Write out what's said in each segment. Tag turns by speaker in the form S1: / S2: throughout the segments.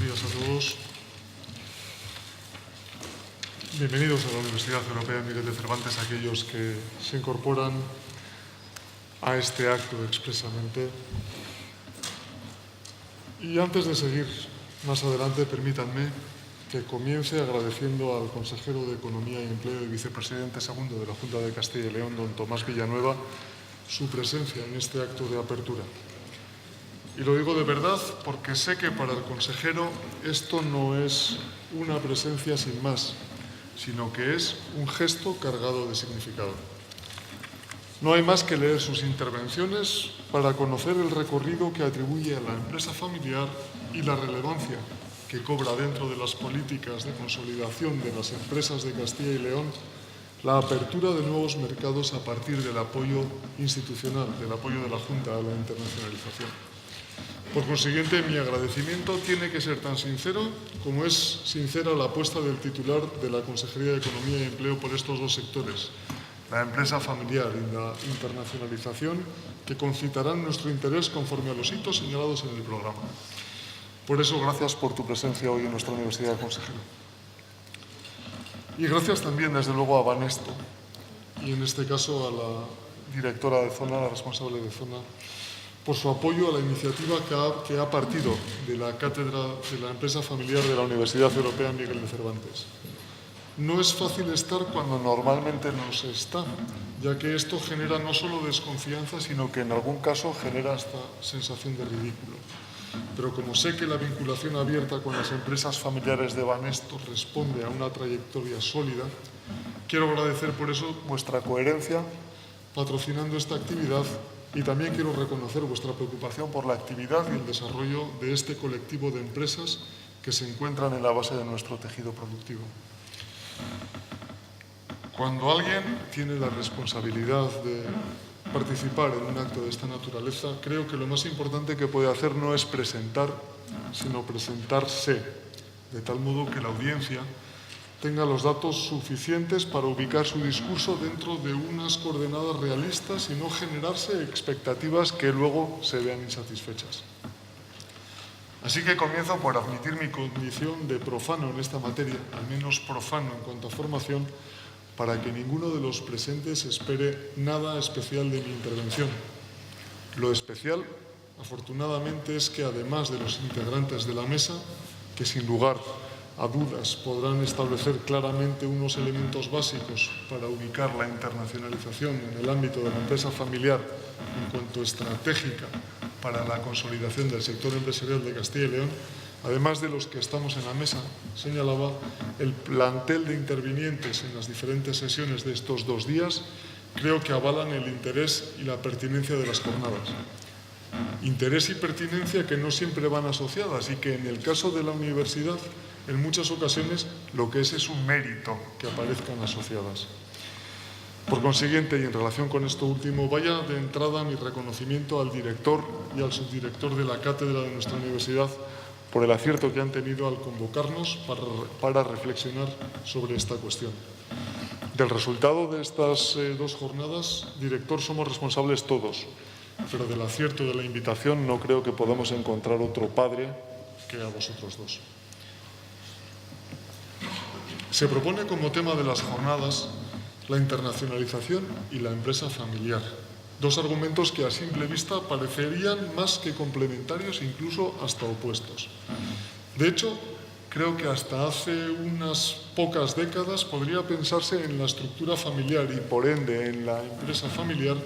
S1: días a todos. Bienvenidos a la Universidad Europea Miguel de Cervantes, aquellos que se incorporan a este acto expresamente. Y antes de seguir más adelante, permítanme que comience agradeciendo al consejero de Economía y Empleo y vicepresidente segundo de la Junta de Castilla y León, don Tomás Villanueva, su presencia en este acto de apertura. Y lo digo de verdad porque sé que para el consejero esto no es una presencia sin más, sino que es un gesto cargado de significado. No hay más que leer sus intervenciones para conocer el recorrido que atribuye a la empresa familiar y la relevancia que cobra dentro de las políticas de consolidación de las empresas de Castilla y León la apertura de nuevos mercados a partir del apoyo institucional, del apoyo de la Junta a la internacionalización. Por consiguiente, mi agradecimiento tiene que ser tan sincero como es sincera la apuesta del titular de la Consejería de Economía y Empleo por estos dos sectores, la empresa familiar y la internacionalización, que concitarán nuestro interés conforme a los hitos señalados en el programa. Por eso, gracias por tu presencia hoy en nuestra universidad, consejero. Y gracias también, desde luego, a Banesto y, en este caso, a la directora de zona, la responsable de zona, por su apoyo a la iniciativa que ha partido de la cátedra de la empresa familiar de la Universidad Europea Miguel de Cervantes. No es fácil estar cuando normalmente no se está, ya que esto genera no solo desconfianza, sino que en algún caso genera hasta sensación de ridículo. Pero como sé que la vinculación abierta con las empresas familiares de Banesto responde a una trayectoria sólida, quiero agradecer por eso vuestra coherencia patrocinando esta actividad y también quiero reconocer vuestra preocupación por la actividad y el desarrollo de este colectivo de empresas que se encuentran en la base de nuestro tejido productivo. Cuando alguien tiene la responsabilidad de participar en un acto de esta naturaleza, creo que lo más importante que puede hacer no es presentar, sino presentarse, de tal modo que la audiencia tenga los datos suficientes para ubicar su discurso dentro de unas coordenadas realistas y no generarse expectativas que luego se vean insatisfechas. Así que comienzo por admitir mi condición de profano en esta materia, al menos profano en cuanto a formación, para que ninguno de los presentes espere nada especial de mi intervención. Lo especial, afortunadamente, es que además de los integrantes de la mesa, que sin lugar a dudas podrán establecer claramente unos elementos básicos para ubicar la internacionalización en el ámbito de la empresa familiar en cuanto estratégica para la consolidación del sector empresarial de Castilla y León, además de los que estamos en la mesa, señalaba, el plantel de intervinientes en las diferentes sesiones de estos 2 días creo que avalan el interés y la pertinencia de las jornadas. Interés y pertinencia que no siempre van asociadas y que en el caso de la universidad, en muchas ocasiones, lo que es un mérito que aparezcan asociadas. Por consiguiente, y en relación con esto último, vaya de entrada mi reconocimiento al director y al subdirector de la cátedra de nuestra universidad por el acierto que han tenido al convocarnos para reflexionar sobre esta cuestión. Del resultado de estas 2 jornadas, director, somos responsables todos, pero del acierto de la invitación no creo que podamos encontrar otro padre que a vosotros dos. Se propone como tema de las jornadas la internacionalización y la empresa familiar. 2 argumentos que a simple vista parecerían más que complementarios, incluso hasta opuestos. De hecho, creo que hasta hace unas pocas décadas podría pensarse en la estructura familiar y, por ende, en la empresa familiar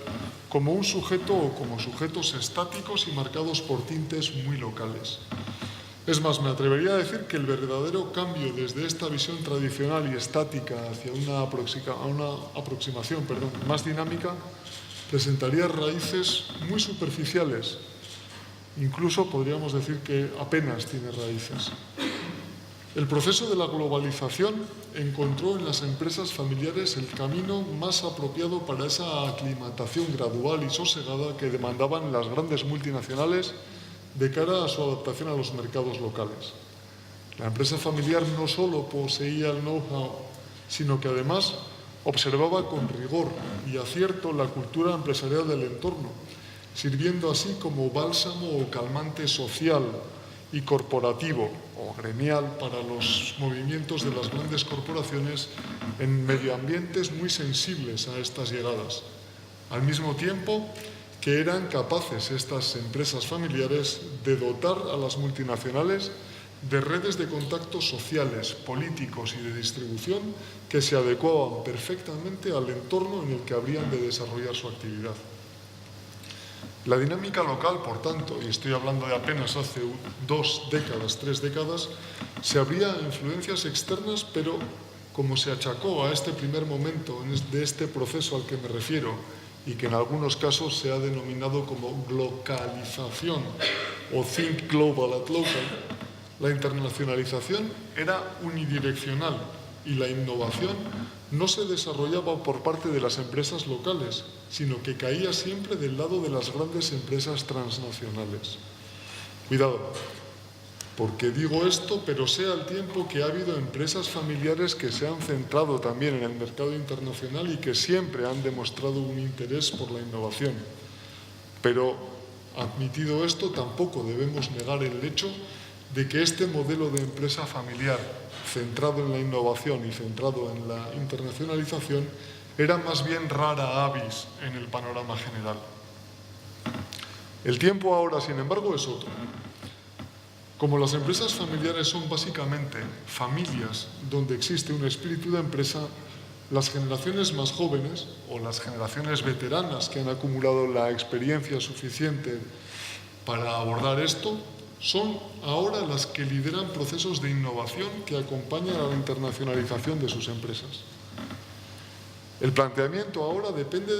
S1: como un sujeto o como sujetos estáticos y marcados por tintes muy locales. Es más, me atrevería a decir que el verdadero cambio desde esta visión tradicional y estática hacia una aproximación más dinámica presentaría raíces muy superficiales. Incluso podríamos decir que apenas tiene raíces. El proceso de la globalización encontró en las empresas familiares el camino más apropiado para esa aclimatación gradual y sosegada que demandaban las grandes multinacionales de cara a su adaptación a los mercados locales. La empresa familiar no solo poseía el know-how, sino que además observaba con rigor y acierto la cultura empresarial del entorno, sirviendo así como bálsamo o calmante social y corporativo o gremial para los movimientos de las grandes corporaciones en medioambientes muy sensibles a estas llegadas. Al mismo tiempo que eran capaces estas empresas familiares de dotar a las multinacionales de redes de contactos sociales, políticos y de distribución que se adecuaban perfectamente al entorno en el que habrían de desarrollar su actividad. La dinámica local, por tanto, y estoy hablando de apenas hace 2 décadas, 3 décadas, se abría a influencias externas, pero como se achacó a este primer momento de este proceso al que me refiero y que en algunos casos se ha denominado como globalización o Think Global at Local, la internacionalización era unidireccional y la innovación no se desarrollaba por parte de las empresas locales, sino que caía siempre del lado de las grandes empresas transnacionales. Cuidado, porque digo esto, pero sé al tiempo que ha habido empresas familiares que se han centrado también en el mercado internacional y que siempre han demostrado un interés por la innovación. Pero, admitido esto, tampoco debemos negar el hecho de que este modelo de empresa familiar centrado en la innovación y centrado en la internacionalización era más bien rara avis en el panorama general. El tiempo ahora, sin embargo, es otro. Como las empresas familiares son básicamente familias donde existe un espíritu de empresa, las generaciones más jóvenes o las generaciones veteranas que han acumulado la experiencia suficiente para abordar esto son ahora las que lideran procesos de innovación que acompañan a la internacionalización de sus empresas. El planteamiento ahora depende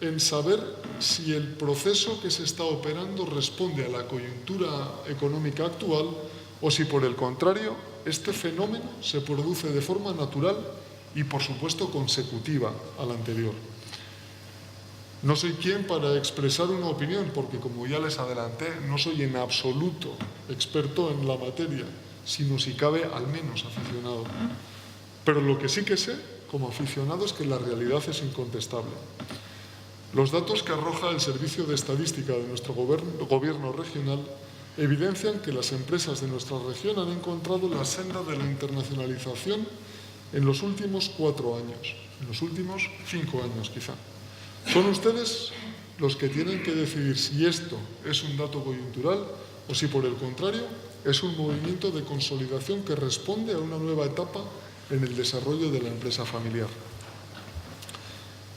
S1: en saber si el proceso que se está operando responde a la coyuntura económica actual o si, por el contrario, este fenómeno se produce de forma natural y, por supuesto, consecutiva al anterior. No soy quien para expresar una opinión, porque, como ya les adelanté, no soy en absoluto experto en la materia, sino, si cabe, al menos aficionado. Pero lo que sí que sé, como aficionado, es que la realidad es incontestable. Los datos que arroja el Servicio de Estadística de nuestro gobierno regional evidencian que las empresas de nuestra región han encontrado la senda de la internacionalización en los últimos 4 años, en los últimos 5 años quizá. Son ustedes los que tienen que decidir si esto es un dato coyuntural o si, por el contrario, es un movimiento de consolidación que responde a una nueva etapa en el desarrollo de la empresa familiar.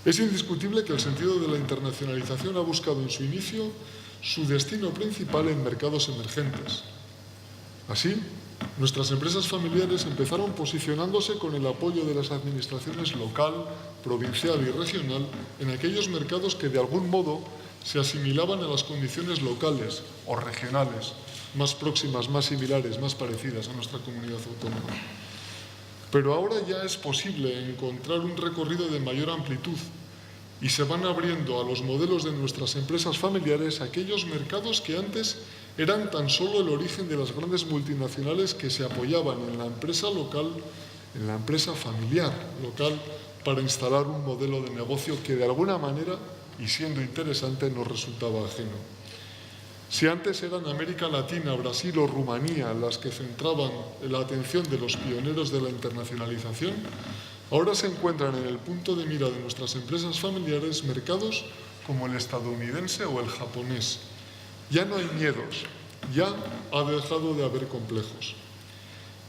S1: Es indiscutible que el sentido de la internacionalización ha buscado en su inicio su destino principal en mercados emergentes. Así, nuestras empresas familiares empezaron posicionándose con el apoyo de las administraciones local, provincial y regional en aquellos mercados que de algún modo se asimilaban a las condiciones locales o regionales, más próximas, más similares, más parecidas a nuestra comunidad autónoma. Pero ahora ya es posible encontrar un recorrido de mayor amplitud y se van abriendo a los modelos de nuestras empresas familiares aquellos mercados que antes eran tan solo el origen de las grandes multinacionales que se apoyaban en la empresa local, en la empresa familiar local, para instalar un modelo de negocio que de alguna manera, y siendo interesante, nos resultaba ajeno. Si antes eran América Latina, Brasil o Rumanía las que centraban la atención de los pioneros de la internacionalización, ahora se encuentran en el punto de mira de nuestras empresas familiares mercados como el estadounidense o el japonés. Ya no hay miedos, ya ha dejado de haber complejos.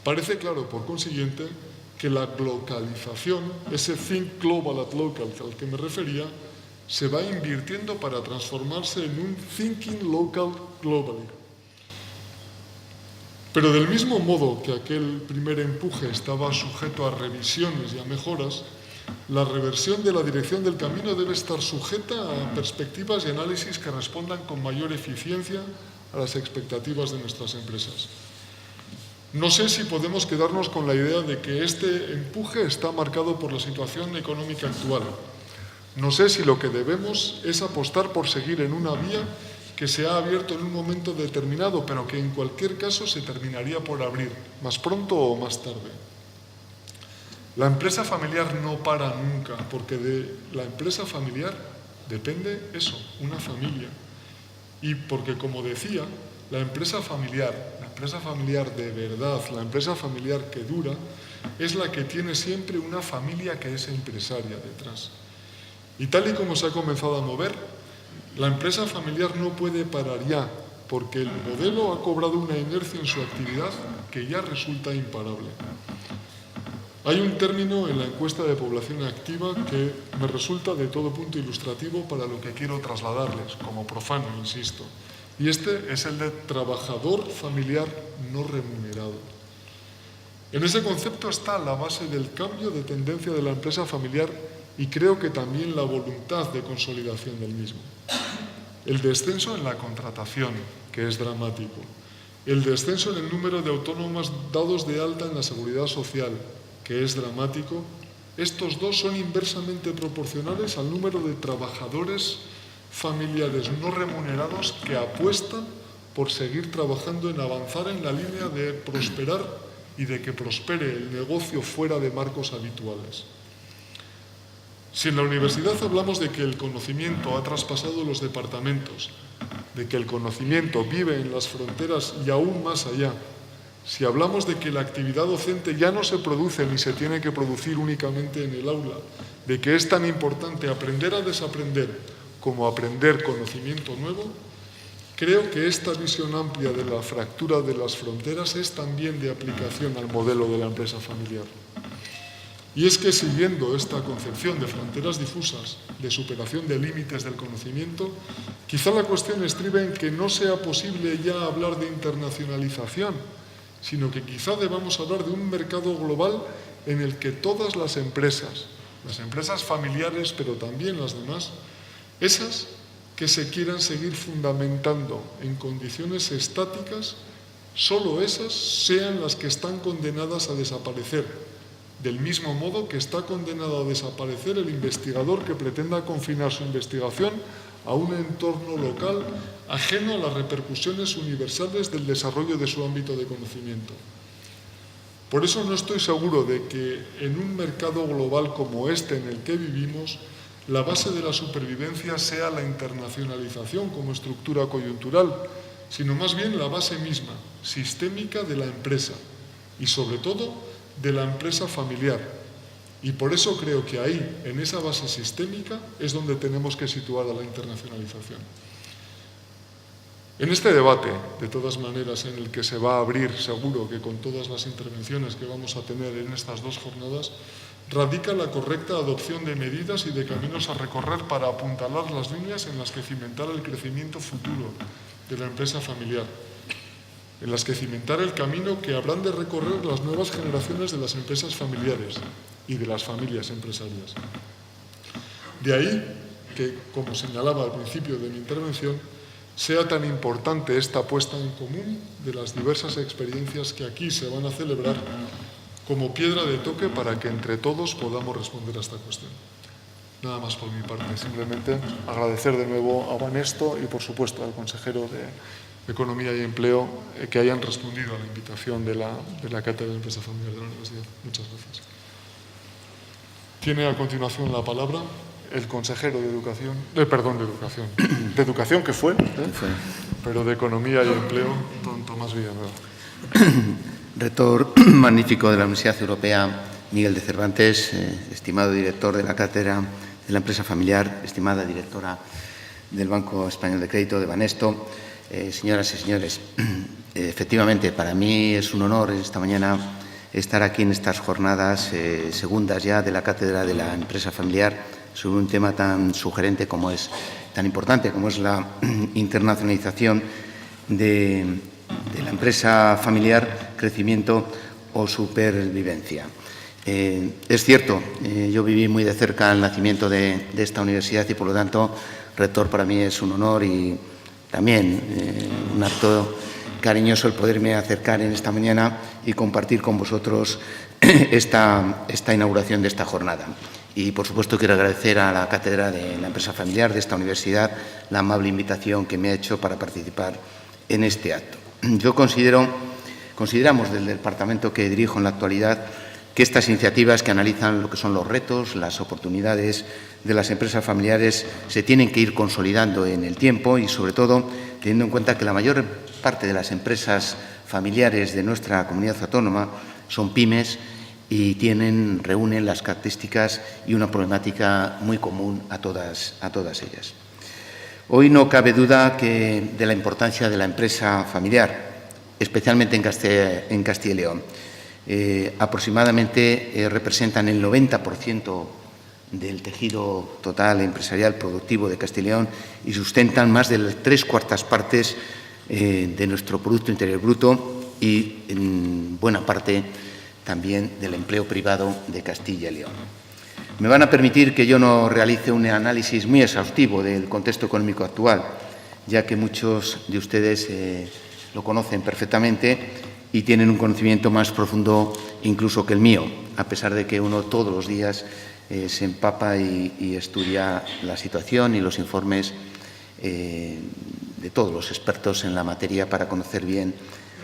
S1: Parece claro, por consiguiente, que la globalización, ese Think Global at Local al que me refería, se va invirtiendo para transformarse en un Thinking Local Globally. Pero del mismo modo que aquel primer empuje estaba sujeto a revisiones y a mejoras, la reversión de la dirección del camino debe estar sujeta a perspectivas y análisis que respondan con mayor eficiencia a las expectativas de nuestras empresas. No sé si podemos quedarnos con la idea de que este empuje está marcado por la situación económica actual. No sé si lo que debemos es apostar por seguir en una vía que se ha abierto en un momento determinado, pero que en cualquier caso se terminaría por abrir, más pronto o más tarde. La empresa familiar no para nunca, porque de la empresa familiar depende eso, una familia. Y porque, como decía, la empresa familiar de verdad, la empresa familiar que dura, es la que tiene siempre una familia que es empresaria detrás. Y tal y como se ha comenzado a mover, la empresa familiar no puede parar ya, porque el modelo ha cobrado una inercia en su actividad que ya resulta imparable. Hay un término en la encuesta de población activa que me resulta de todo punto ilustrativo para lo que quiero trasladarles, como profano, insisto. Y este es el de trabajador familiar no remunerado. En ese concepto está la base del cambio de tendencia de la empresa familiar y creo que también la voluntad de consolidación del mismo. El descenso en la contratación, que es dramático. El descenso en el número de autónomos dados de alta en la seguridad social, que es dramático. Estos dos son inversamente proporcionales al número de trabajadores familiares no remunerados que apuestan por seguir trabajando en avanzar en la línea de prosperar y de que prospere el negocio fuera de marcos habituales. Si en la universidad hablamos de que el conocimiento ha traspasado los departamentos, de que el conocimiento vive en las fronteras y aún más allá, si hablamos de que la actividad docente ya no se produce ni se tiene que producir únicamente en el aula, de que es tan importante aprender a desaprender como aprender conocimiento nuevo, creo que esta visión amplia de la fractura de las fronteras es también de aplicación al modelo de la empresa familiar. Y es que siguiendo esta concepción de fronteras difusas, de superación de límites del conocimiento, quizá la cuestión estribe en que no sea posible ya hablar de internacionalización, sino que quizá debamos hablar de un mercado global en el que todas las empresas familiares, pero también las demás, esas que se quieran seguir fundamentando en condiciones estáticas, solo esas sean las que están condenadas a desaparecer, del mismo modo que está condenado a desaparecer el investigador que pretenda confinar su investigación a un entorno local ajeno a las repercusiones universales del desarrollo de su ámbito de conocimiento. Por eso no estoy seguro de que en un mercado global como este en el que vivimos, la base de la supervivencia sea la internacionalización como estructura coyuntural, sino más bien la base misma, sistémica de la empresa y sobre todo de la empresa familiar. Y por eso creo que ahí, en esa base sistémica, es donde tenemos que situar a la internacionalización. En este debate, de todas maneras, en el que se va a abrir, seguro que con todas las intervenciones que vamos a tener en estas dos jornadas, radica la correcta adopción de medidas y de caminos a recorrer para apuntalar las líneas en las que cimentar el crecimiento futuro de la empresa familiar, en las que cimentar el camino que habrán de recorrer las nuevas generaciones de las empresas familiares y de las familias empresarias. De ahí que, como señalaba al principio de mi intervención, sea tan importante esta puesta en común de las diversas experiencias que aquí se van a celebrar como piedra de toque para que entre todos podamos responder a esta cuestión. Nada más por mi parte, simplemente agradecer de nuevo a Banesto y por supuesto al consejero de Economía y Empleo que hayan respondido a la invitación de la Cátedra de Empresa Familiar de la Universidad. Muchas gracias. Tiene a continuación la palabra el consejero de Educación, de Educación que fue, pero de Economía y Empleo, don Tomás Villanueva.
S2: Rector magnífico de la Universidad Europea, Miguel de Cervantes, estimado director de la Cátedra de la Empresa Familiar, estimada directora del Banco Español de Crédito, de Banesto, señoras y señores, efectivamente, para mí es un honor esta mañana estar aquí en estas jornadas segundas ya de la Cátedra de la Empresa Familiar sobre un tema tan sugerente como es, tan importante como es la internacionalización de la empresa familiar, crecimiento o supervivencia. Es cierto, yo viví muy de cerca el nacimiento de esta universidad y, por lo tanto, rector, para mí es un honor y también un acto cariñoso el poderme acercar en esta mañana y compartir con vosotros esta inauguración de esta jornada. Y, por supuesto, quiero agradecer a la Cátedra de la Empresa Familiar de esta universidad la amable invitación que me ha hecho para participar en este acto. Yo consideramos desde el departamento que dirijo en la actualidad que estas iniciativas que analizan lo que son los retos, las oportunidades de las empresas familiares se tienen que ir consolidando en el tiempo y, sobre todo, teniendo en cuenta que la mayor parte de las empresas familiares de nuestra comunidad autónoma son pymes y reúnen las características y una problemática muy común a todas ellas. Hoy no cabe duda de la importancia de la empresa familiar, especialmente en Castilla y León. Aproximadamente representan el 90% del tejido total empresarial productivo de Castilla y León y sustentan más de las 3/4 partes de nuestro Producto Interior Bruto y en buena parte también del empleo privado de Castilla y León. Me van a permitir que yo no realice un análisis muy exhaustivo del contexto económico actual, ya que muchos de ustedes lo conocen perfectamente y tienen un conocimiento más profundo incluso que el mío, a pesar de que uno todos los días se empapa y estudia la situación y los informes de todos los expertos en la materia para conocer bien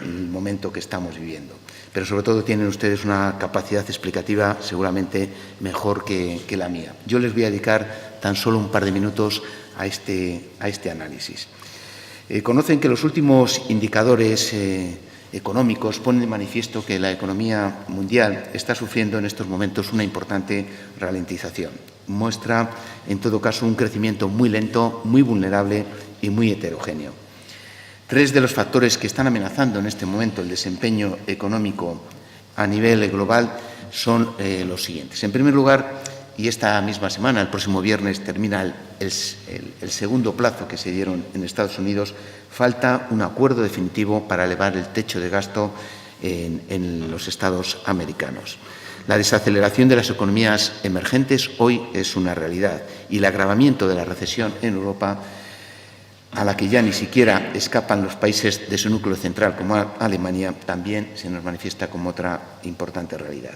S2: el momento que estamos viviendo. Pero sobre todo tienen ustedes una capacidad explicativa seguramente mejor que la mía. Yo les voy a dedicar tan solo un par de minutos a este análisis. Conocen que los últimos indicadores económicos ponen de manifiesto que la economía mundial está sufriendo en estos momentos una importante ralentización. Muestra, en todo caso, un crecimiento muy lento, muy vulnerable y muy heterogéneo. 3 de los factores que están amenazando en este momento el desempeño económico a nivel global son los siguientes. En primer lugar, y esta misma semana, el próximo viernes, termina el segundo plazo que se dieron en Estados Unidos, falta un acuerdo definitivo para elevar el techo de gasto en los Estados americanos. La desaceleración de las economías emergentes hoy es una realidad y el agravamiento de la recesión en Europa, a la que ya ni siquiera escapan los países de su núcleo central, como Alemania, también se nos manifiesta como otra importante realidad.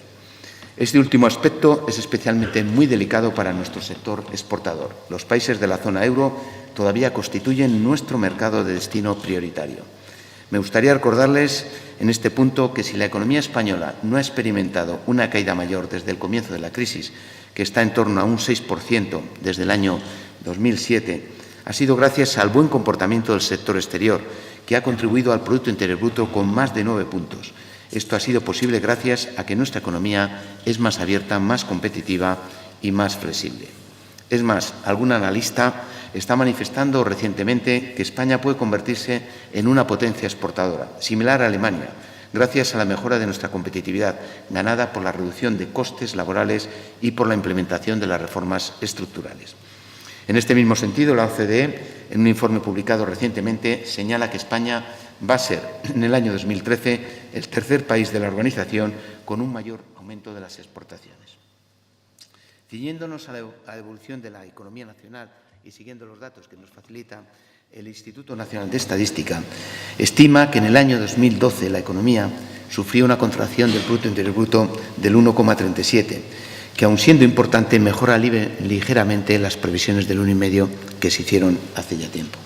S2: Este último aspecto es especialmente muy delicado para nuestro sector exportador. Los países de la zona euro todavía constituyen nuestro mercado de destino prioritario. Me gustaría recordarles en este punto que si la economía española no ha experimentado una caída mayor desde el comienzo de la crisis, que está en torno a un 6% desde el año 2007, ha sido gracias al buen comportamiento del sector exterior, que ha contribuido al Producto Interior Bruto con más de 9 puntos. Esto ha sido posible gracias a que nuestra economía es más abierta, más competitiva y más flexible. Es más, algún analista está manifestando recientemente que España puede convertirse en una potencia exportadora, similar a Alemania, gracias a la mejora de nuestra competitividad, ganada por la reducción de costes laborales y por la implementación de las reformas estructurales. En este mismo sentido, la OCDE, en un informe publicado recientemente, señala que España va a ser, en el año 2013, el tercer país de la organización con un mayor aumento de las exportaciones. Ciñéndonos a la evolución de la economía nacional y siguiendo los datos que nos facilita el Instituto Nacional de Estadística, estima que en el año 2012 la economía sufrió una contracción del Producto Interior Bruto del 1,37%, que, aun siendo importante, mejora ligeramente las previsiones del 1,5% que se hicieron hace ya tiempo.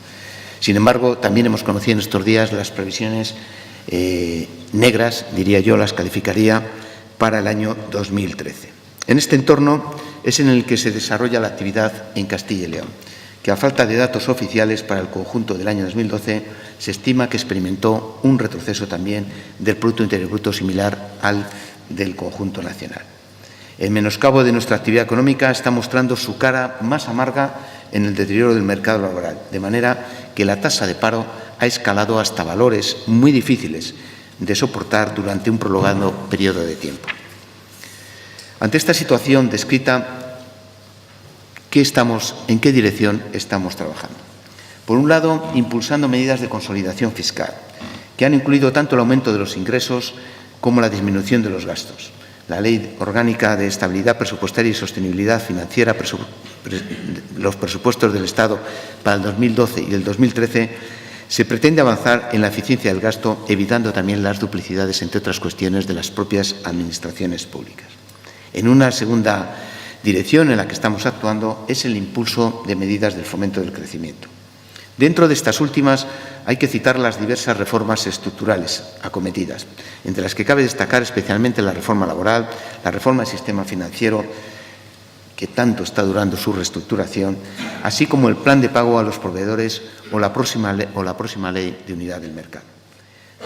S2: Sin embargo, también hemos conocido en estos días las previsiones negras, diría yo, las calificaría, para el año 2013. En este entorno es en el que se desarrolla la actividad en Castilla y León, que a falta de datos oficiales para el conjunto del año 2012 se estima que experimentó un retroceso también del Producto Interior Bruto similar al del conjunto nacional. El menoscabo de nuestra actividad económica está mostrando su cara más amarga en el deterioro del mercado laboral, de manera que la tasa de paro ha escalado hasta valores muy difíciles de soportar durante un prolongado periodo de tiempo. Ante esta situación descrita, ¿en qué dirección estamos trabajando? Por un lado, impulsando medidas de consolidación fiscal, que han incluido tanto el aumento de los ingresos como la disminución de los gastos. La Ley Orgánica de Estabilidad Presupuestaria y Sostenibilidad Financiera, los presupuestos del Estado para el 2012 y el 2013, se pretende avanzar en la eficiencia del gasto, evitando también las duplicidades, entre otras cuestiones, de las propias administraciones públicas. En una segunda dirección en la que estamos actuando es el impulso de medidas del fomento del crecimiento. Dentro de estas últimas hay que citar las diversas reformas estructurales acometidas, entre las que cabe destacar especialmente la reforma laboral, la reforma del sistema financiero que tanto está durando su reestructuración, así como el plan de pago a los proveedores o la próxima ley de unidad del mercado.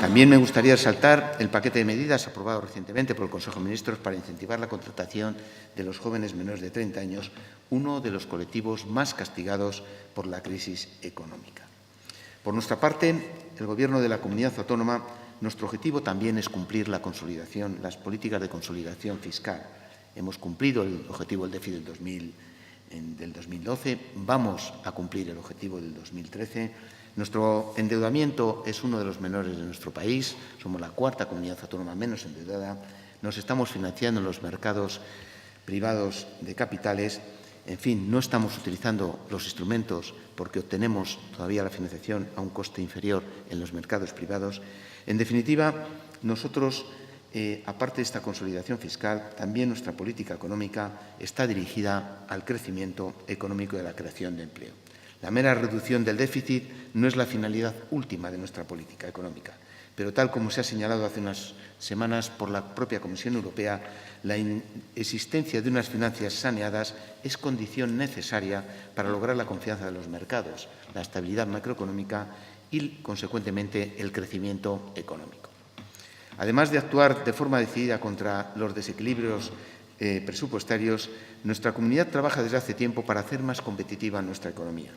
S2: También me gustaría resaltar el paquete de medidas aprobado recientemente por el Consejo de Ministros para incentivar la contratación de los jóvenes menores de 30 años, uno de los colectivos más castigados por la crisis económica. Por nuestra parte, el Gobierno de la Comunidad Autónoma, nuestro objetivo también es cumplir las políticas de consolidación fiscal. Hemos cumplido el objetivo del déficit del 2012, vamos a cumplir el objetivo del 2013. Nuestro endeudamiento es uno de los menores de nuestro país, somos la cuarta comunidad autónoma menos endeudada, nos estamos financiando en los mercados privados de capitales, en fin, no estamos utilizando los instrumentos porque obtenemos todavía la financiación a un coste inferior en los mercados privados. En definitiva, nosotros, aparte de esta consolidación fiscal, también nuestra política económica está dirigida al crecimiento económico y a la creación de empleo. La mera reducción del déficit no es la finalidad última de nuestra política económica, pero tal como se ha señalado hace unas semanas por la propia Comisión Europea, la existencia de unas finanzas saneadas es condición necesaria para lograr la confianza de los mercados, la estabilidad macroeconómica y, consecuentemente, el crecimiento económico. Además de actuar de forma decidida contra los desequilibrios presupuestarios, nuestra comunidad trabaja desde hace tiempo para hacer más competitiva nuestra economía,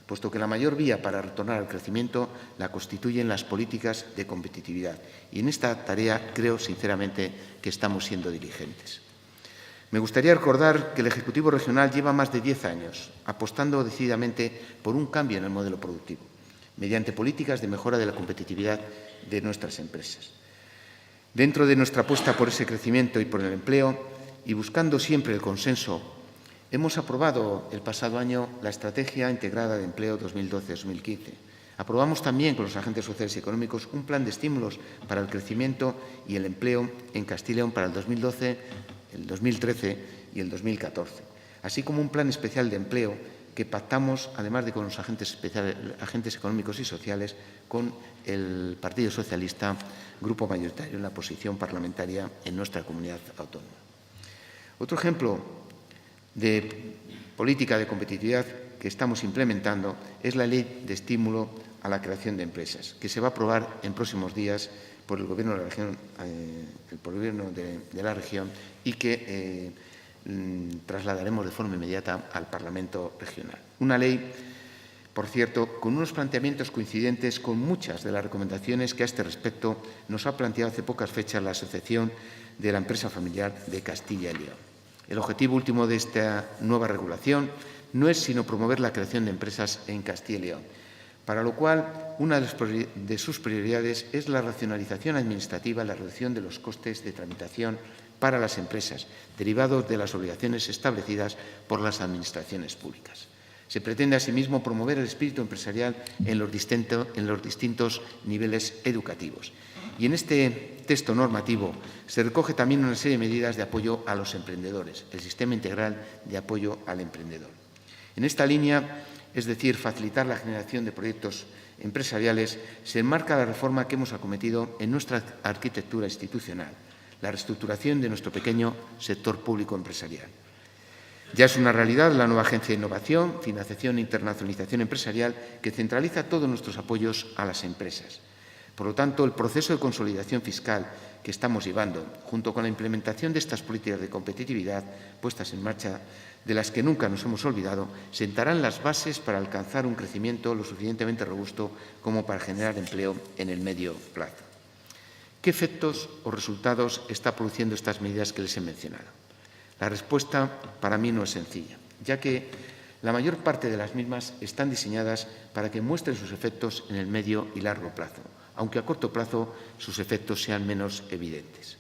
S2: puesto que la mayor vía para retornar al crecimiento la constituyen las políticas de competitividad. Y en esta tarea creo sinceramente que estamos siendo diligentes. Me gustaría recordar que el Ejecutivo Regional lleva más de 10 años apostando decididamente por un cambio en el modelo productivo, mediante políticas de mejora de la competitividad de nuestras empresas. Dentro de nuestra apuesta por ese crecimiento y por el empleo, y buscando siempre el consenso, hemos aprobado el pasado año la Estrategia Integrada de Empleo 2012-2015. Aprobamos también con los agentes sociales y económicos un plan de estímulos para el crecimiento y el empleo en Castilla y León para el 2012, el 2013 y el 2014, así como un plan especial de empleo que pactamos, además de con los agentes económicos y sociales, con el Partido Socialista, grupo mayoritario en la posición parlamentaria en nuestra comunidad autónoma. Otro ejemplo de política de competitividad que estamos implementando es la Ley de Estímulo a la Creación de Empresas, que se va a aprobar en próximos días por el Gobierno de la región y que trasladaremos de forma inmediata al Parlamento regional. Una ley, por cierto, con unos planteamientos coincidentes con muchas de las recomendaciones que a este respecto nos ha planteado hace pocas fechas la Asociación de la Empresa Familiar de Castilla y León. El objetivo último de esta nueva regulación no es sino promover la creación de empresas en Castilla y León, para lo cual una de sus prioridades es la racionalización administrativa, la reducción de los costes de tramitación para las empresas, derivados de las obligaciones establecidas por las administraciones públicas. Se pretende, asimismo, promover el espíritu empresarial en los distintos niveles educativos. Y en este texto normativo se recoge también una serie de medidas de apoyo a los emprendedores, el sistema integral de apoyo al emprendedor. En esta línea, es decir, facilitar la generación de proyectos empresariales, se enmarca la reforma que hemos acometido en nuestra arquitectura institucional, la reestructuración de nuestro pequeño sector público empresarial. Ya es una realidad la nueva Agencia de Innovación, Financiación e Internacionalización Empresarial que centraliza todos nuestros apoyos a las empresas. Por lo tanto, el proceso de consolidación fiscal que estamos llevando, junto con la implementación de estas políticas de competitividad puestas en marcha, de las que nunca nos hemos olvidado, sentarán las bases para alcanzar un crecimiento lo suficientemente robusto como para generar empleo en el medio plazo. ¿Qué efectos o resultados está produciendo estas medidas que les he mencionado? La respuesta para mí no es sencilla, ya que la mayor parte de las mismas están diseñadas para que muestren sus efectos en el medio y largo plazo, aunque a corto plazo sus efectos sean menos evidentes.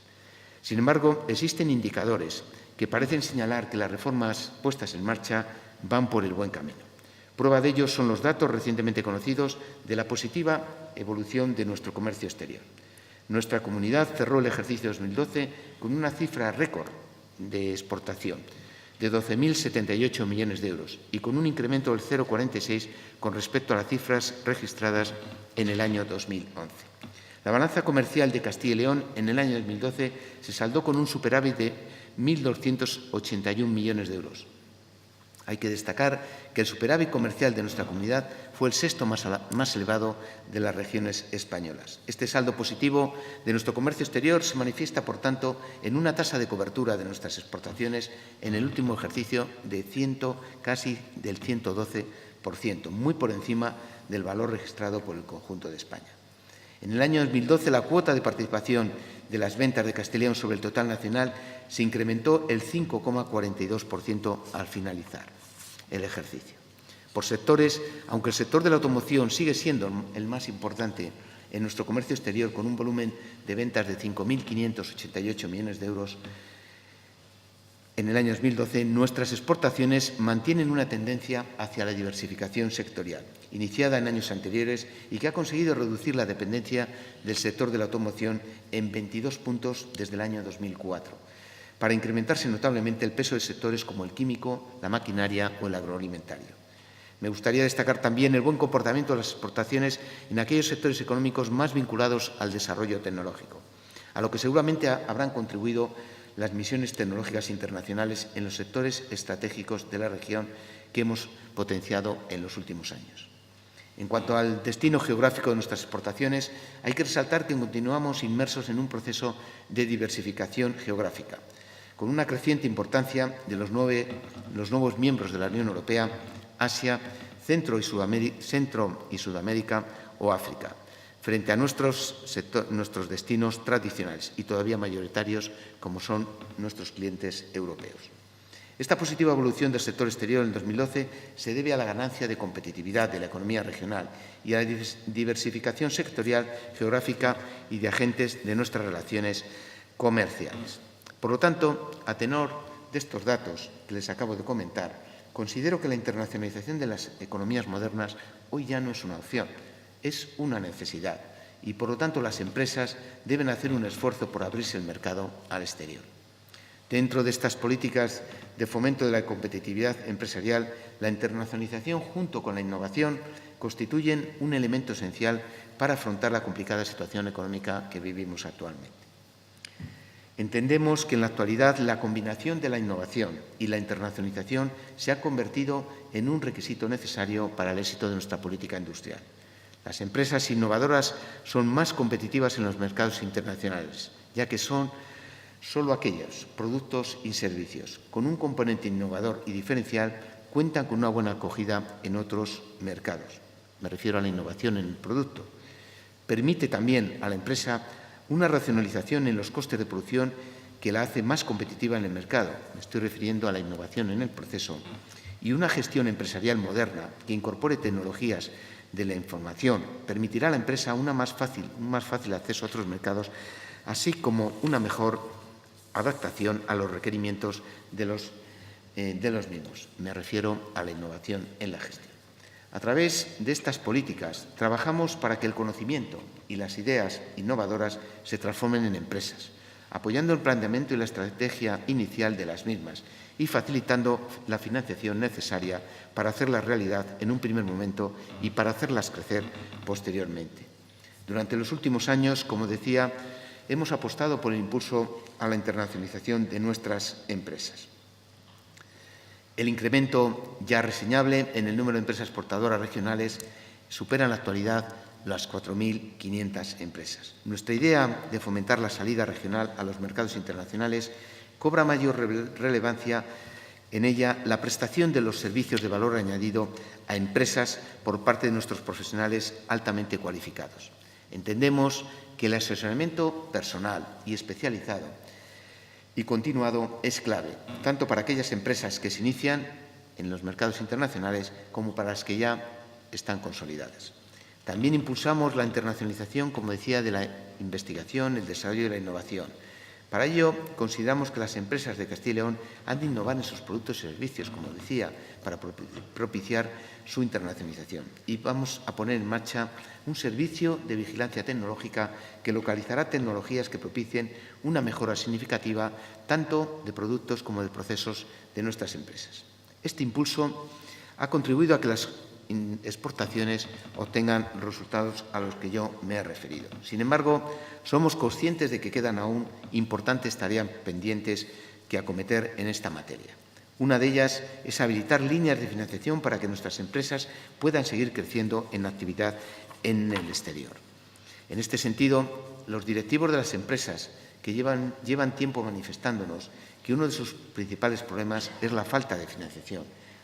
S2: Sin embargo, existen indicadores que parecen señalar que las reformas puestas en marcha van por el buen camino. Prueba de ello son los datos recientemente conocidos de la positiva evolución de nuestro comercio exterior. Nuestra comunidad cerró el ejercicio 2012 con una cifra récord de exportación de 12.078 millones de euros y con un incremento del 0,46 con respecto a las cifras registradas en el año 2011. La balanza comercial de Castilla y León en el año 2012 se saldó con un superávit de 1.281 millones de euros, Hay que destacar que el superávit comercial de nuestra comunidad fue el sexto más elevado de las regiones españolas. Este saldo positivo de nuestro comercio exterior se manifiesta, por tanto, en una tasa de cobertura de nuestras exportaciones en el último ejercicio de casi del 112%, muy por encima del valor registrado por el conjunto de España. En el año 2012, la cuota de participación de las ventas de Castilla y León sobre el total nacional se incrementó el 5,42% al finalizar el ejercicio. Por sectores, aunque el sector de la automoción sigue siendo el más importante en nuestro comercio exterior, con un volumen de ventas de 5.588 millones de euros, en el año 2012, nuestras exportaciones mantienen una tendencia hacia la diversificación sectorial, iniciada en años anteriores y que ha conseguido reducir la dependencia del sector de la automoción en 22 puntos desde el año 2004, para incrementarse notablemente el peso de sectores como el químico, la maquinaria o el agroalimentario. Me gustaría destacar también el buen comportamiento de las exportaciones en aquellos sectores económicos más vinculados al desarrollo tecnológico, a lo que seguramente habrán contribuido las misiones tecnológicas internacionales en los sectores estratégicos de la región que hemos potenciado en los últimos años. En cuanto al destino geográfico de nuestras exportaciones, hay que resaltar que continuamos inmersos en un proceso de diversificación geográfica, con una creciente importancia de los nuevos miembros de la Unión Europea, Asia, Centro y Sudamérica o África, frente a nuestros destinos tradicionales y todavía mayoritarios, como son nuestros clientes europeos. Esta positiva evolución del sector exterior en 2012 se debe a la ganancia de competitividad de la economía regional y a la diversificación sectorial, geográfica y de agentes de nuestras relaciones comerciales. Por lo tanto, a tenor de estos datos que les acabo de comentar, considero que la internacionalización de las economías modernas hoy ya no es una opción, es una necesidad y, por lo tanto, las empresas deben hacer un esfuerzo por abrirse el mercado al exterior. Dentro de estas políticas de fomento de la competitividad empresarial, la internacionalización junto con la innovación constituyen un elemento esencial para afrontar la complicada situación económica que vivimos actualmente. Entendemos que en la actualidad la combinación de la innovación y la internacionalización se ha convertido en un requisito necesario para el éxito de nuestra política industrial. Las empresas innovadoras son más competitivas en los mercados internacionales, ya que son solo aquellos productos y servicios con un componente innovador y diferencial cuentan con una buena acogida en otros mercados. Me refiero a la innovación en el producto. Permite también a la empresa una racionalización en los costes de producción que la hace más competitiva en el mercado. Me estoy refiriendo a la innovación en el proceso y una gestión empresarial moderna que incorpore tecnologías de la información permitirá a la empresa un más fácil acceso a otros mercados, así como una mejor adaptación a los requerimientos de los mismos. Me refiero a la innovación en la gestión. A través de estas políticas trabajamos para que el conocimiento y las ideas innovadoras se transformen en empresas, apoyando el planteamiento y la estrategia inicial de las mismas y facilitando la financiación necesaria para hacerlas realidad en un primer momento y para hacerlas crecer posteriormente. Durante los últimos años, como decía, hemos apostado por el impulso a la internacionalización de nuestras empresas. El incremento ya reseñable en el número de empresas exportadoras regionales supera en la actualidad las 4.500 empresas. Nuestra idea de fomentar la salida regional a los mercados internacionales cobra mayor relevancia en ella la prestación de los servicios de valor añadido a empresas por parte de nuestros profesionales altamente cualificados. Entendemos que el asesoramiento personal y especializado y continuado es clave, tanto para aquellas empresas que se inician en los mercados internacionales como para las que ya están consolidadas. También impulsamos la internacionalización, como decía, de la investigación, el desarrollo y la innovación. Para ello, consideramos que las empresas de Castilla y León han de innovar en sus productos y servicios, como decía, para propiciar su internacionalización. Y vamos a poner en marcha un servicio de vigilancia tecnológica que localizará tecnologías que propicien una mejora significativa tanto de productos como de procesos de nuestras empresas. Este impulso ha contribuido a que las exportaciones obtengan resultados a los que yo me he referido. Sin embargo, somos conscientes de que quedan aún importantes tareas pendientes que acometer en esta materia. Una de ellas es habilitar líneas de financiación para que nuestras empresas puedan seguir creciendo en actividad en el exterior. En este sentido, los directivos de las empresas que llevan tiempo manifestándonos que uno de sus principales problemas es la falta de financiación,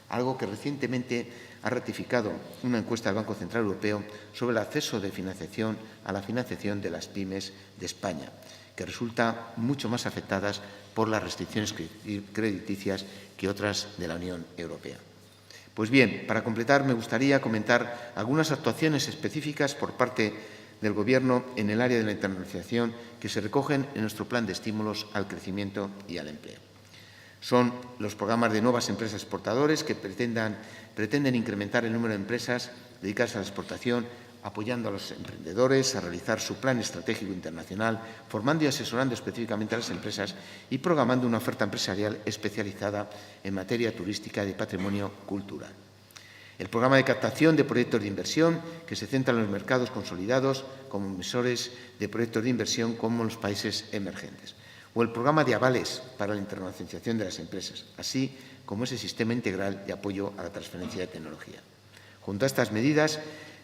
S2: algo que recientemente ha ratificado una encuesta del Banco Central Europeo sobre el acceso de financiación a la financiación de las pymes de España, que resulta mucho más afectadas por las restricciones crediticias que otras de la Unión Europea. Pues bien, para completar, me gustaría comentar algunas actuaciones específicas por parte del Gobierno en el área de la internacionalización que se recogen en nuestro plan de estímulos al crecimiento y al empleo. Son los programas de nuevas empresas exportadoras que pretenden incrementar el número de empresas dedicadas a la exportación, apoyando a los emprendedores a realizar su plan estratégico internacional, formando y asesorando específicamente a las empresas y programando una oferta empresarial especializada en materia turística y de patrimonio cultural. El programa de captación de proyectos de inversión, que se centra en los mercados consolidados como emisores de proyectos de inversión como los países emergentes. O el programa de avales para la internacionalización de las empresas, así como ese sistema integral de apoyo a la transferencia de tecnología. Junto a estas medidas,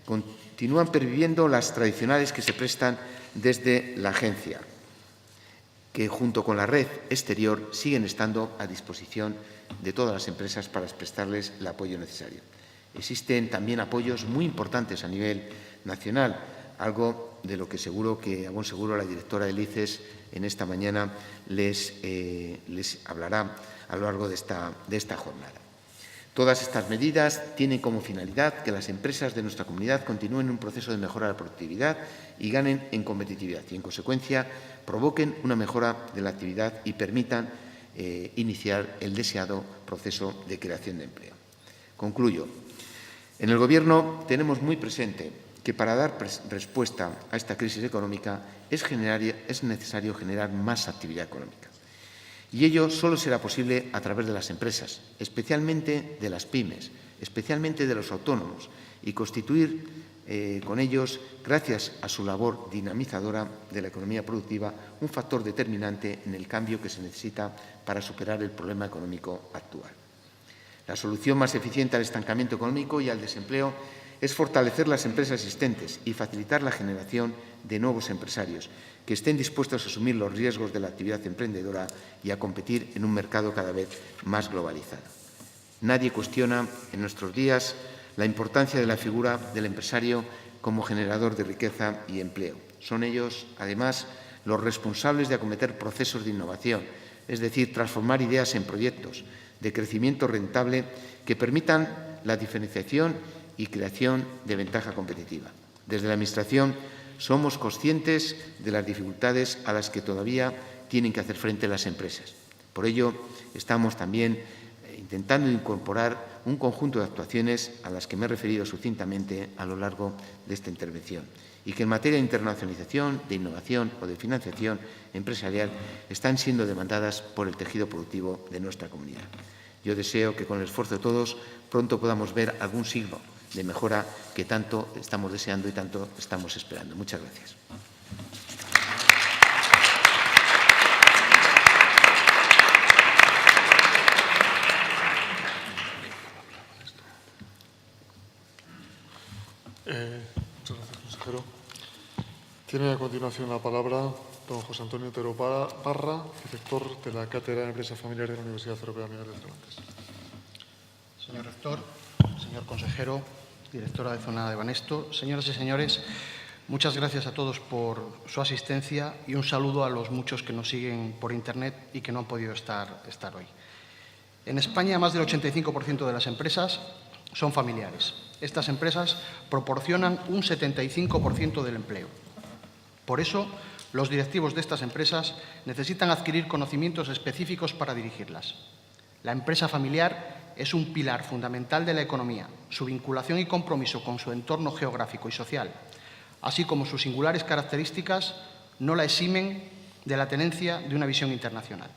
S2: continúan perviviendo las tradicionales que se prestan desde la agencia, que junto con la red exterior siguen estando a disposición de todas las empresas para prestarles el apoyo necesario. Existen también apoyos muy importantes a nivel nacional, algo de lo que a buen seguro la directora del ICES en esta mañana les hablará a lo largo de esta jornada. Todas estas medidas tienen como finalidad que las empresas de nuestra comunidad continúen en un proceso de mejora de la productividad y ganen en competitividad y, en consecuencia, provoquen una mejora de la actividad y permitan iniciar el deseado proceso de creación de empleo. Concluyo. En el Gobierno tenemos muy presente que para dar respuesta a esta crisis económica es necesario generar más actividad económica. Y ello solo será posible a través de las empresas, especialmente de las pymes, especialmente de los autónomos, y constituir con ellos, gracias a su labor dinamizadora de la economía productiva, un factor determinante en el cambio que se necesita para superar el problema económico actual. La solución más eficiente al estancamiento económico y al desempleo es fortalecer las empresas existentes y facilitar la generación de nuevos empresarios que estén dispuestos a asumir los riesgos de la actividad emprendedora y a competir en un mercado cada vez más globalizado. Nadie cuestiona en nuestros días la importancia de la figura del empresario como generador de riqueza y empleo. Son ellos, además, los responsables de acometer procesos de innovación, es decir, transformar ideas en proyectos de crecimiento rentable que permitan la diferenciación y creación de ventaja competitiva. Desde la Administración somos conscientes de las dificultades a las que todavía tienen que hacer frente las empresas. Por ello, estamos también intentando incorporar un conjunto de actuaciones a las que me he referido sucintamente a lo largo de esta intervención y que en materia de internacionalización, de innovación o de financiación empresarial están siendo demandadas por el tejido productivo de nuestra comunidad. Yo deseo que con el esfuerzo de todos pronto podamos ver algún signo de mejora que tanto estamos deseando y tanto estamos esperando. Muchas gracias.
S1: Muchas gracias, consejero. Tiene a continuación la palabra don José Antonio Otero Parra, director de la Cátedra de Empresa Familiar de la Universidad Europea Miguel de Cervantes.
S3: Señor rector, señor consejero, directora de Zona de Banesto, señoras y señores, muchas gracias a todos por su asistencia y un saludo a los muchos que nos siguen por Internet y que no han podido estar hoy. En España, más del 85% de las empresas son familiares. Estas empresas proporcionan un 75% del empleo. Por eso, los directivos de estas empresas necesitan adquirir conocimientos específicos para dirigirlas. La empresa familiar es un pilar fundamental de la economía. Su vinculación y compromiso con su entorno geográfico y social, así como sus singulares características, no la eximen de la tenencia de una visión internacional.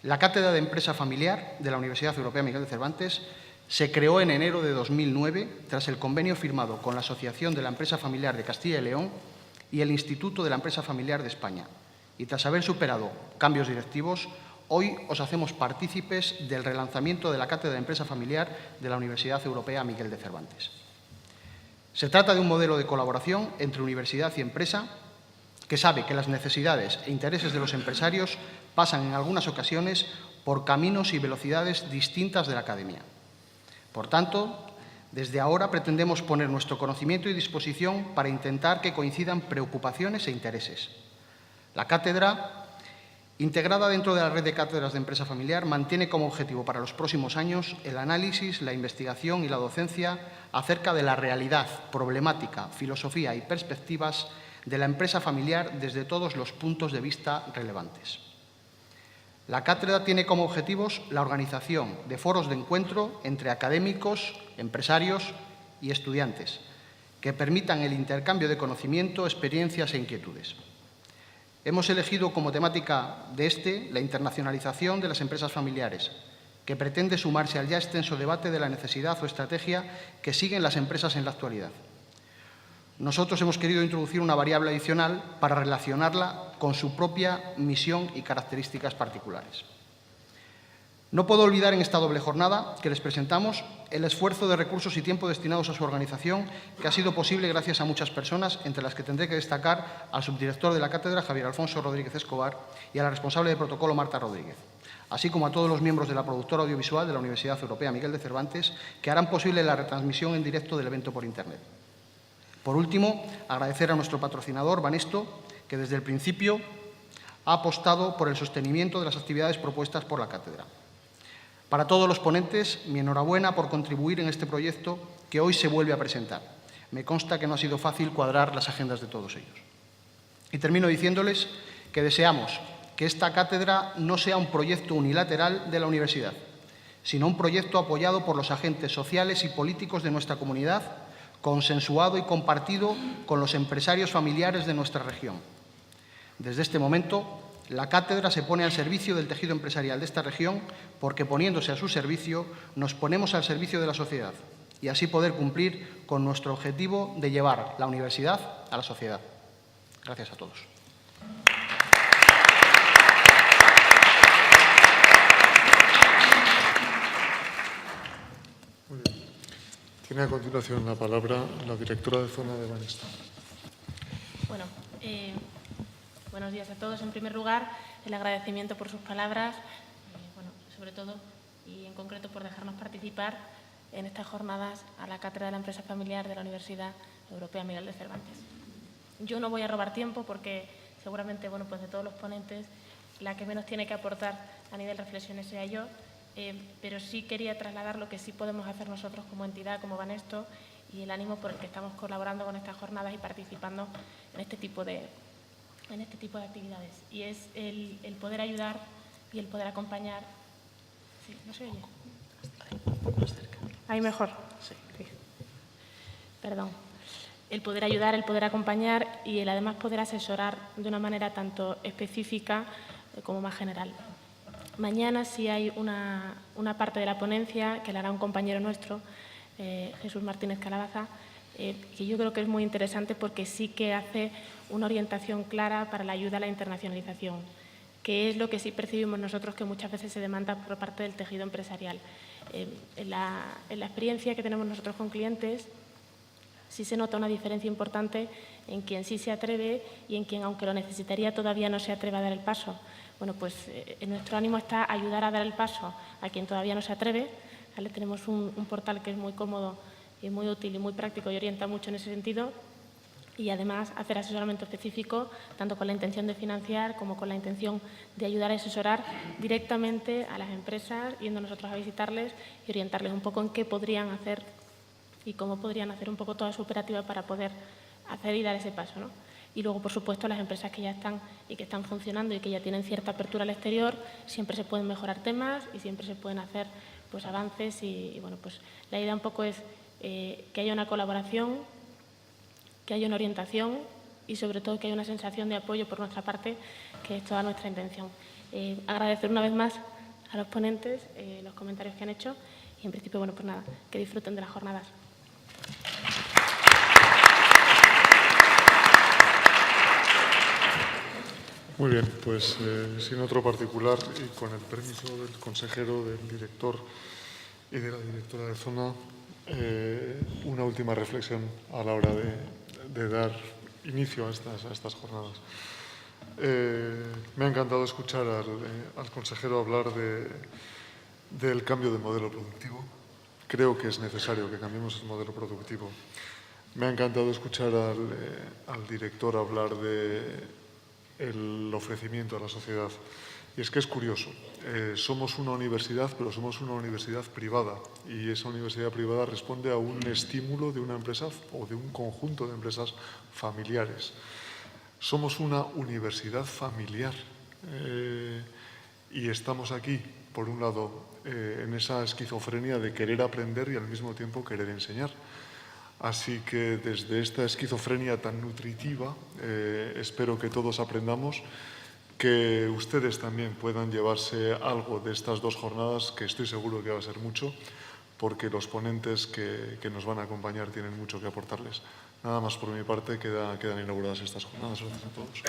S3: La Cátedra de Empresa Familiar de la Universidad Europea Miguel de Cervantes se creó en enero de 2009 tras el convenio firmado con la Asociación de la Empresa Familiar de Castilla y León y el Instituto de la Empresa Familiar de España, y tras haber superado cambios directivos, hoy os hacemos partícipes del relanzamiento de la Cátedra de Empresa Familiar de la Universidad Europea Miguel de Cervantes. Se trata de un modelo de colaboración entre universidad y empresa que sabe que las necesidades e intereses de los empresarios pasan en algunas ocasiones por caminos y velocidades distintas de la academia. Por tanto, desde ahora pretendemos poner nuestro conocimiento y disposición para intentar que coincidan preocupaciones e intereses. La cátedra, integrada dentro de la red de cátedras de empresa familiar, mantiene como objetivo para los próximos años el análisis, la investigación y la docencia acerca de la realidad, problemática, filosofía y perspectivas de la empresa familiar desde todos los puntos de vista relevantes. La cátedra tiene como objetivos la organización de foros de encuentro entre académicos, empresarios y estudiantes que permitan el intercambio de conocimiento, experiencias e inquietudes. Hemos elegido como temática de la internacionalización de las empresas familiares, que pretende sumarse al ya extenso debate de la necesidad o estrategia que siguen las empresas en la actualidad. Nosotros hemos querido introducir una variable adicional para relacionarla con su propia misión y características particulares. No puedo olvidar en esta doble jornada que les presentamos el esfuerzo de recursos y tiempo destinados a su organización, que ha sido posible gracias a muchas personas, entre las que tendré que destacar al subdirector de la cátedra, Javier Alfonso Rodríguez Escobar, y a la responsable de protocolo, Marta Rodríguez, así como a todos los miembros de la productora audiovisual de la Universidad Europea Miguel de Cervantes, que harán posible la retransmisión en directo del evento por Internet. Por último, agradecer a nuestro patrocinador, Banesto, que desde el principio ha apostado por el sostenimiento de las actividades propuestas por la cátedra. Para todos los ponentes, mi enhorabuena por contribuir en este proyecto que hoy se vuelve a presentar. Me consta que no ha sido fácil cuadrar las agendas de todos ellos. Y termino diciéndoles que deseamos que esta cátedra no sea un proyecto unilateral de la universidad, sino un proyecto apoyado por los agentes sociales y políticos de nuestra comunidad, consensuado y compartido con los empresarios familiares de nuestra región. Desde este momento, la cátedra se pone al servicio del tejido empresarial de esta región, porque poniéndose a su servicio, nos ponemos al servicio de la sociedad y así poder cumplir con nuestro objetivo de llevar la universidad a la sociedad. Gracias a todos.
S1: Muy bien. Tiene a continuación la palabra la directora de zona de Banesto.
S4: Bueno, buenos días a todos. En primer lugar, el agradecimiento por sus palabras, sobre todo y en concreto por dejarnos participar en estas jornadas a la Cátedra de la Empresa Familiar de la Universidad Europea Miguel de Cervantes. Yo no voy a robar tiempo porque seguramente, de todos los ponentes, la que menos tiene que aportar a nivel de reflexiones sea yo, pero sí quería trasladar lo que sí podemos hacer nosotros como entidad, como Banesto, y el ánimo por el que estamos colaborando con estas jornadas y participando en este tipo de actividades. Y es el poder ayudar y el poder acompañar. Sí, ¿no se oye? Un poco más cerca. Ahí mejor. Sí. Perdón. El poder ayudar, el poder acompañar y el además poder asesorar de una manera tanto específica como más general. Mañana sí hay una parte de la ponencia que la hará un compañero nuestro, Jesús Martínez Calabaza, que yo creo que es muy interesante porque sí que hace una orientación clara para la ayuda a la internacionalización, que es lo que sí percibimos nosotros que muchas veces se demanda por parte del tejido empresarial. En la experiencia que tenemos nosotros con clientes, sí se nota una diferencia importante en quien sí se atreve y en quien, aunque lo necesitaría, todavía no se atreve a dar el paso. Bueno, pues nuestro ánimo está ayudar a dar el paso a quien todavía no se atreve. ¿Vale? Tenemos un portal que es muy cómodo y muy útil y muy práctico y orienta mucho en ese sentido. Y además hacer asesoramiento específico, tanto con la intención de financiar como con la intención de ayudar a asesorar directamente a las empresas, yendo nosotros a visitarles y orientarles un poco en qué podrían hacer y cómo podrían hacer un poco toda su operativa para poder hacer y dar ese paso, ¿no? Y luego, por supuesto, las empresas que ya están y que están funcionando y que ya tienen cierta apertura al exterior, siempre se pueden mejorar temas y siempre se pueden hacer avances y la idea un poco es que haya una colaboración, que haya una orientación y sobre todo que haya una sensación de apoyo por nuestra parte, que es toda nuestra intención. Agradecer una vez más a los ponentes los comentarios que han hecho y en principio, pues nada, que disfruten de las jornadas.
S1: Muy bien, pues sin otro particular y con el permiso del consejero, del director y de la directora de zona, una última reflexión a la hora de dar inicio a estas jornadas. Me ha encantado escuchar al consejero hablar del cambio de modelo productivo. Creo que es necesario que cambiemos el modelo productivo. Me ha encantado escuchar al director hablar del ofrecimiento a la sociedad. Y es que es curioso, somos una universidad, pero somos una universidad privada, y esa universidad privada responde a un estímulo de una empresa o de un conjunto de empresas familiares. Somos una universidad familiar y estamos aquí, por un lado, en esa esquizofrenia de querer aprender y al mismo tiempo querer enseñar. Así que desde esta esquizofrenia tan nutritiva, espero que todos aprendamos, que ustedes también puedan llevarse algo de estas dos jornadas, que estoy seguro que va a ser mucho, porque los ponentes que nos van a acompañar tienen mucho que aportarles. Nada más por mi parte, quedan inauguradas estas jornadas. Gracias a todos.